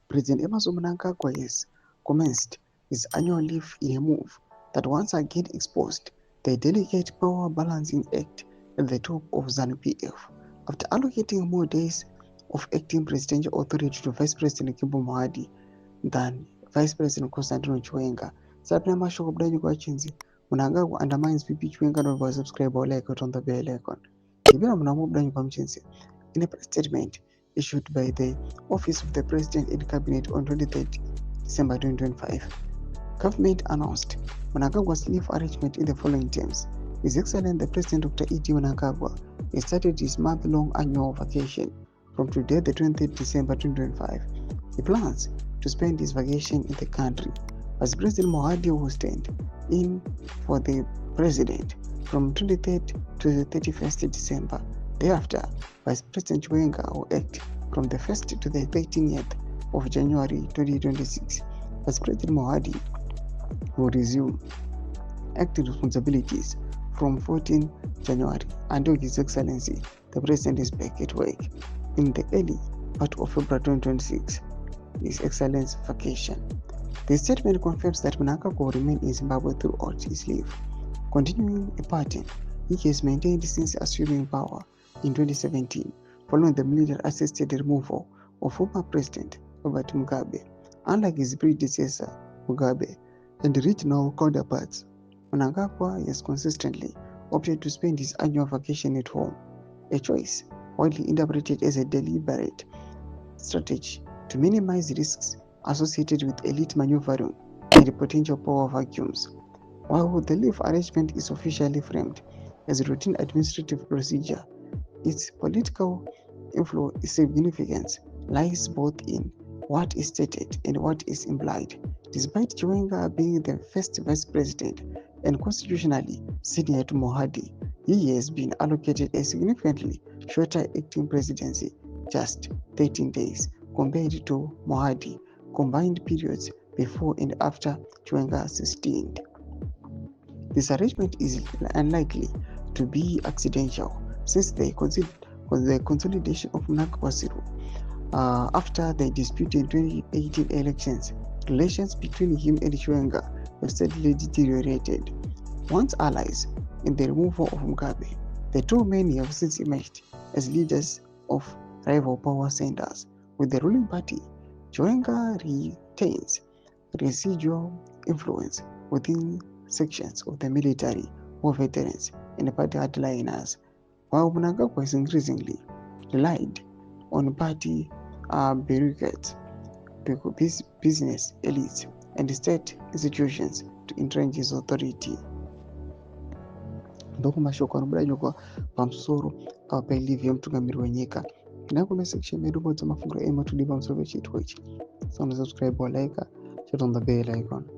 President Emmerson Mnangagwa has commenced his annual leave in a move that once again exposed the delicate power balancing act at the top of ZANU-PF. After allocating more days of acting presidential authority to Vice President Kembo Mohadi than Vice President Constantino Chiwenga, Sabina Mashoko Blanyigo Chinzi, Mnangagwa undermines VP Chiwenga not by subscriber like on the bell icon. Ibira Mnamo Blanyigo Chinzi, in a press statement issued by the Office of the President and Cabinet on 23 December 2025, government announced Mnangagwa's leave arrangement in the following terms. His Excellency the President Dr. E.D. Mnangagwa has started his month-long annual vacation from today, the 23rd December 2025. He plans to spend his vacation in the country. As President Mohadi will stand in for the President from 23rd to the 31st December. Thereafter, Vice President Chiwenga will act from the 1st to the 13th of January 2026. Vice President Mohadi will resume acting responsibilities from 14 January until His Excellency the President is back at work in the early part of February 2026, His Excellency's vacation. The statement confirms that Mnangagwa will remain in Zimbabwe throughout his leave, continuing a pattern he has maintained since assuming power in 2017, following the military-assisted removal of former President Robert Mugabe. Unlike his predecessor Mugabe and regional counterparts, Mnangagwa has consistently opted to spend his annual vacation at home, a choice widely interpreted as a deliberate strategy to minimize risks associated with elite maneuvering and potential power vacuums. While the leave arrangement is officially framed as a routine administrative procedure, its political significance lies both in what is stated and what is implied. Despite Chiwenga being the first vice president and constitutionally senior to Mohadi, he has been allocated a significantly shorter acting presidency, just 13 days, compared to Mohadi combined periods before and after Chiwenga sustained. This arrangement is unlikely to be accidental, since the consolidation of Mnangagwa's rule after the disputed 2018 elections, relations between him and Chiwenga have steadily deteriorated. Once allies in the removal of Mugabe, the two men have since emerged as leaders of rival power centers. With the ruling party, Chiwenga retains residual influence within sections of the military, war veterans, and party hardliners, while Mnangagwa is increasingly relied on party bureaucrats, business elites, and state institutions to entrench his authority. Ndokumashoko anobudanywa pamusoro pelive yemutungamiri wenyika. Ndakune section medu bodza mafunguro ema tudi pamusoro pechitwa ichi. So subscribe or like, hit on the bell icon.